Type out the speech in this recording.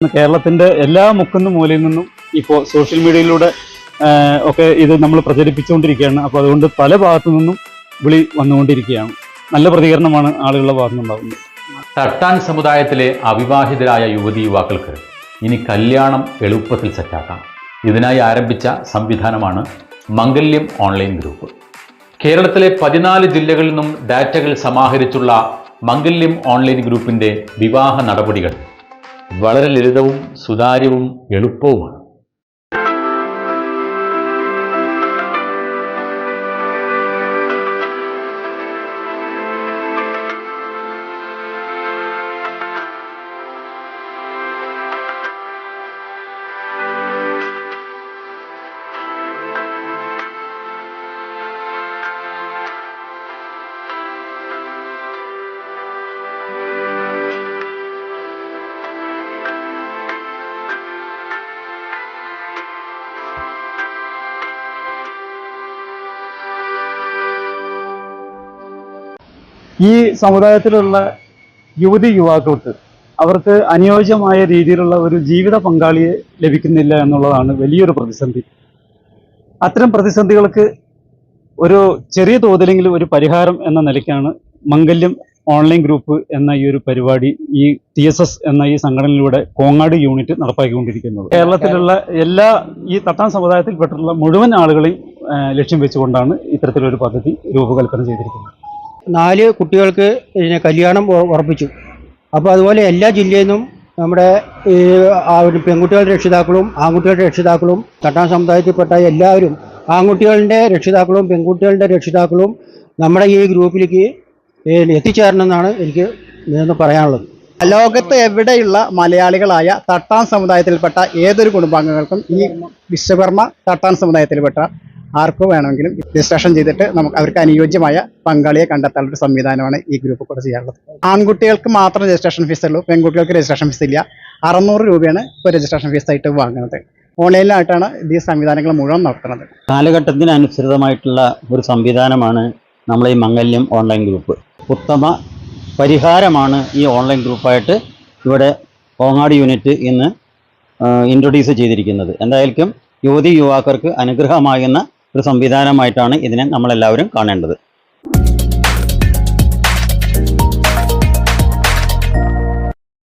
കേരളത്തിന്റെ എല്ലാ മുക്കുന്നും മൂലയിൽ നിന്നും ഇപ്പോൾ സോഷ്യൽ മീഡിയയിലൂടെ ഒക്കെ ഇത് നമ്മൾ പ്രചരിപ്പിച്ചുകൊണ്ടിരിക്കുകയാണ്. അപ്പോൾ അതുകൊണ്ട് പല ഭാഗത്തു നിന്നും വിളി വന്നുകൊണ്ടിരിക്കുകയാണ്. നല്ല പ്രതികരണമാണ് ആളുകളുടെ ഭാഗത്തു നിന്നുണ്ടാകുന്നത്. തട്ടാൻ സമുദായത്തിലെ അവിവാഹിതരായ യുവതി യുവാക്കൾക്ക് ഇനി കല്യാണം എളുപ്പത്തിൽ സെറ്റാക്കാം. ഇതിനായി ആരംഭിച്ച സംവിധാനമാണ് മംഗല്യം ഓൺലൈൻ ഗ്രൂപ്പ്. കേരളത്തിലെ 14 ജില്ലകളിൽ നിന്നും ഡാറ്റകൾ സമാഹരിച്ചുള്ള മംഗല്യം ഓൺലൈൻ ഗ്രൂപ്പിൻ്റെ വിവാഹ നടപടികൾ വളരെ ലളിതവും സുതാര്യവും എളുപ്പവുമാണ്. ഈ സമുദായത്തിലുള്ള യുവതി യുവാക്കൾക്ക് അവർക്ക് അനുയോജ്യമായ രീതിയിലുള്ള ഒരു ജീവിത പങ്കാളിയെ ലഭിക്കുന്നില്ല എന്നുള്ളതാണ് വലിയൊരു പ്രതിസന്ധി. അത്തരം പ്രതിസന്ധികൾക്ക് ഒരു ചെറിയ തോതിലെങ്കിലും ഒരു പരിഹാരം എന്ന നിലയ്ക്കാണ് മംഗല്യം ഓൺലൈൻ ഗ്രൂപ്പ് എന്ന ഈ ഒരു പരിപാടി ഈ TSS എന്ന ഈ സംഘടനയിലൂടെ കോങ്ങാട് യൂണിറ്റ് നടപ്പാക്കിക്കൊണ്ടിരിക്കുന്നത്. കേരളത്തിലുള്ള എല്ലാ ഈ തട്ടാൻ സമുദായത്തിൽപ്പെട്ടുള്ള മുഴുവൻ ആളുകളെയും ലക്ഷ്യം വെച്ചുകൊണ്ടാണ് ഇത്തരത്തിലൊരു പദ്ധതി രൂപകൽപ്പന ചെയ്തിരിക്കുന്നത്. 4 കുട്ടികൾക്ക് കല്യാണം ഉറപ്പിച്ചു. അപ്പോൾ അതുപോലെ എല്ലാ ജില്ലയിൽ നിന്നും നമ്മുടെ പെൺകുട്ടികളുടെ രക്ഷിതാക്കളും ആൺകുട്ടികളുടെ രക്ഷിതാക്കളും തട്ടാൻ സമുദായത്തിൽപ്പെട്ട എല്ലാവരും ആൺകുട്ടികളുടെ രക്ഷിതാക്കളും പെൺകുട്ടികളുടെ രക്ഷിതാക്കളും നമ്മുടെ ഈ ഗ്രൂപ്പിലേക്ക് എത്തിച്ചേരണമെന്നാണ് എനിക്ക് പറയാനുള്ളത്. ലോകത്ത് എവിടെയുള്ള മലയാളികളായ തട്ടാൻ സമുദായത്തിൽപ്പെട്ട ഏതൊരു കുടുംബാംഗങ്ങൾക്കും ഈ വിശ്വകർമ്മ തട്ടാൻ സമുദായത്തിൽപ്പെട്ട ആർക്ക് വേണമെങ്കിലും രജിസ്ട്രേഷൻ ചെയ്തിട്ട് നമുക്ക് അവർക്ക് അനുയോജ്യമായ പങ്കാളിയെ കണ്ടെത്താനുള്ള ഒരു സംവിധാനമാണ് ഈ ഗ്രൂപ്പ് കൂടെ ചെയ്യാറുള്ളത്. ആൺകുട്ടികൾക്ക് മാത്രം രജിസ്ട്രേഷൻ ഫീസ് ഉള്ളൂ, പെൺകുട്ടികൾക്ക് രജിസ്ട്രേഷൻ ഫീസ് ഇല്ല. 600 രൂപയാണ് ഇപ്പോൾ രജിസ്ട്രേഷൻ ഫീസ് ആയിട്ട് വാങ്ങുന്നത്. ഓൺലൈനിലായിട്ടാണ് ഈ സംവിധാനങ്ങൾ മുഴുവൻ നടത്തുന്നത്. കാലഘട്ടത്തിനനുസൃതമായിട്ടുള്ള ഒരു സംവിധാനമാണ് നമ്മൾ ഈ മംഗല്യം ഓൺലൈൻ ഗ്രൂപ്പ്. ഉത്തമ പരിഹാരമാണ് ഈ ഓൺലൈൻ ഗ്രൂപ്പായിട്ട് ഇവിടെ കോങ്ങാട് യൂണിറ്റ് ഇന്ന് ഇൻട്രൊഡ്യൂസ് ചെയ്തിരിക്കുന്നത്. എന്തായാലും യുവതി യുവാക്കൾക്ക് അനുഗ്രഹമാകുന്ന ഒരു സംവിധാനമായിട്ടാണ് ഇതിനെ നമ്മളെല്ലാവരും കാണേണ്ടത്.